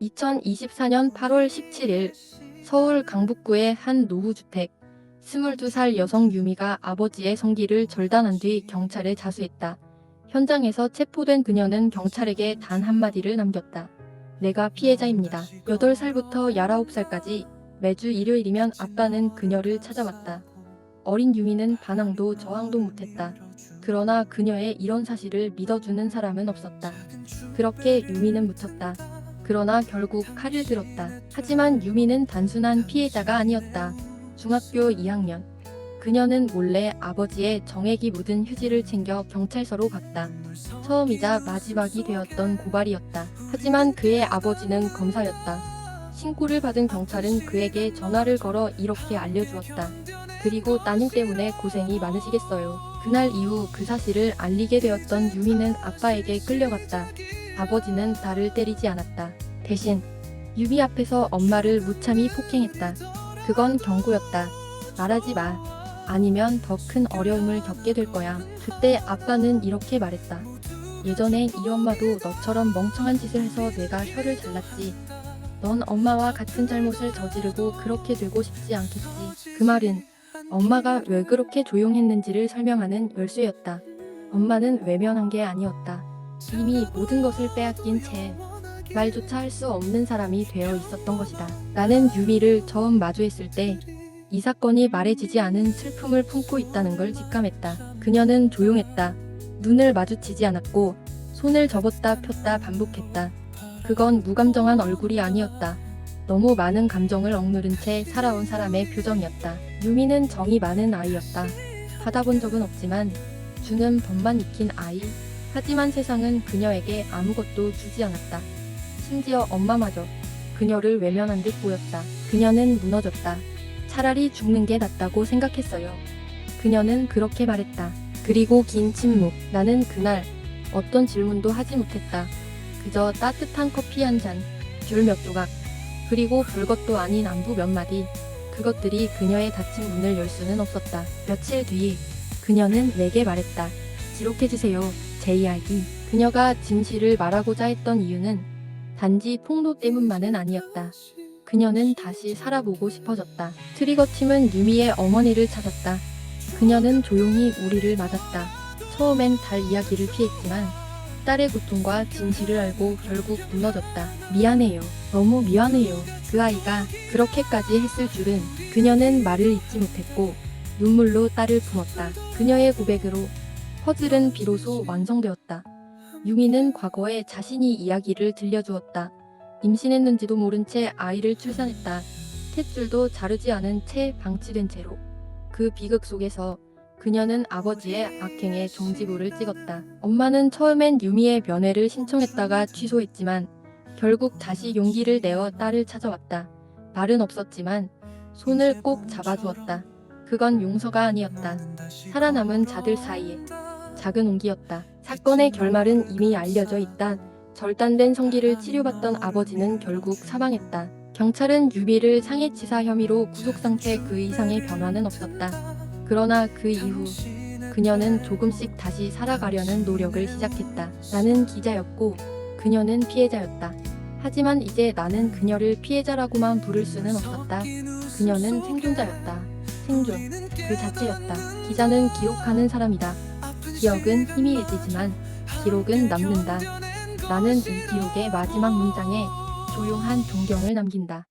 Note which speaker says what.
Speaker 1: 2024년 8월 17일 서울 강북구의 한 노후주택 22살 여성 유미가 아버지의 성기를 절단한 뒤 경찰에 자수했다. 현장에서 체포된 그녀는 경찰에게 단 한마디를 남겼다. 내가 피해자입니다. 8살부터 19살까지 매주 일요일이면 아빠는 그녀를 찾아왔다. 어린 유미는 반항도 저항도 못했다. 그러나 그녀의 이런 사실을 믿어주는 사람은 없었다. 그렇게 유미는 묻혔다. 그러나 결국 칼을 들었다. 하지만 유미는 단순한 피해자가 아니었다. 중학교 2학년. 그녀는 몰래 아버지의 정액이 묻은 휴지를 챙겨 경찰서로 갔다. 처음이자 마지막이 되었던 고발이었다. 하지만 그의 아버지는 검사였다. 신고를 받은 경찰은 그에게 전화를 걸어 이렇게 알려주었다. 그리고 따님 때문에 고생이 많으시겠어요. 그날 이후 그 사실을 알리게 되었던 유미는 아빠에게 끌려갔다. 아버지는 딸을 때리지 않았다. 대신 유미 앞에서 엄마를 무참히 폭행했다. 그건 경고였다. 말하지 마. 아니면 더 큰 어려움을 겪게 될 거야. 그때 아빠는 이렇게 말했다. 예전엔 이 엄마도 너처럼 멍청한 짓을 해서 내가 혀를 잘랐지. 넌 엄마와 같은 잘못을 저지르고 그렇게 되고 싶지 않겠지. 그 말은 엄마가 왜 그렇게 조용했는지를 설명하는 열쇠였다. 엄마는 외면한 게 아니었다. 이미 모든 것을 빼앗긴 채 말조차 할 수 없는 사람이 되어 있었던 것이다. 나는 유미를 처음 마주했을 때 이 사건이 말해지지 않은 슬픔을 품고 있다는 걸 직감했다. 그녀는 조용했다. 눈을 마주치지 않았고 손을 접었다 폈다 반복했다. 그건 무감정한 얼굴이 아니었다. 너무 많은 감정을 억누른 채 살아온 사람의 표정이었다. 유미는 정이 많은 아이였다. 받아본 적은 없지만 주는 법만 익힌 아이. 하지만 세상은 그녀에게 아무것도 주지 않았다. 심지어 엄마마저 그녀를 외면한 듯 보였다. 그녀는 무너졌다. 차라리 죽는 게 낫다고 생각했어요. 그녀는 그렇게 말했다. 그리고 긴 침묵. 나는 그날 어떤 질문도 하지 못했다. 그저 따뜻한 커피 한 잔, 귤 몇 조각, 그리고 별것도 아닌 안부 몇 마디. 그것들이 그녀의 닫힌 문을 열 수는 없었다. 며칠 뒤 그녀는 내게 말했다. 기록해주세요. 제 이야기. 그녀가 진실을 말하고자 했던 이유는 단지 폭로 때문만은 아니었다. 그녀는 다시 살아보고 싶어졌다. 트리거팀은 유미의 어머니를 찾았다. 그녀는 조용히 우리를 맞았다. 처음엔 딸 이야기를 피했지만 딸의 고통과 진실을 알고 결국 무너졌다. 미안해요. 너무 미안해요. 그 아이가 그렇게까지 했을 줄은. 그녀는 말을 잇지 못했고 눈물로 딸을 품었다. 그녀의 고백으로 퍼즐은 비로소 완성되었다. 유미는 과거에 자신이 이야기를 들려주었다. 임신했는지도 모른 채 아이를 출산했다. 탯줄도 자르지 않은 채 방치된 채로. 그 비극 속에서 그녀는 아버지의 악행에 종지부를 찍었다. 엄마는 처음엔 유미의 면회를 신청했다가 취소했지만 결국 다시 용기를 내어 딸을 찾아왔다. 말은 없었지만 손을 꼭 잡아주었다. 그건 용서가 아니었다. 살아남은 자들 사이에 작은 온기였다. 사건의 결말은 이미 알려져 있다. 절단된 성기를 치료받던 아버지는 결국 사망했다. 경찰은 유미를 상해치사 혐의로 구속 상태 그 이상의 변화는 없었다. 그러나 그 이후 그녀는 조금씩 다시 살아가려는 노력을 시작했다. 나는 기자였고 그녀는 피해자였다. 하지만 이제 나는 그녀를 피해자라고만 부를 수는 없었다. 그녀는 생존자였다. 생존 그 자체였다. 기자는 기록하는 사람이다. 기억은 희미해지지만 기록은 남는다. 나는 이 기록의 마지막 문장에 조용한 존경을 남긴다.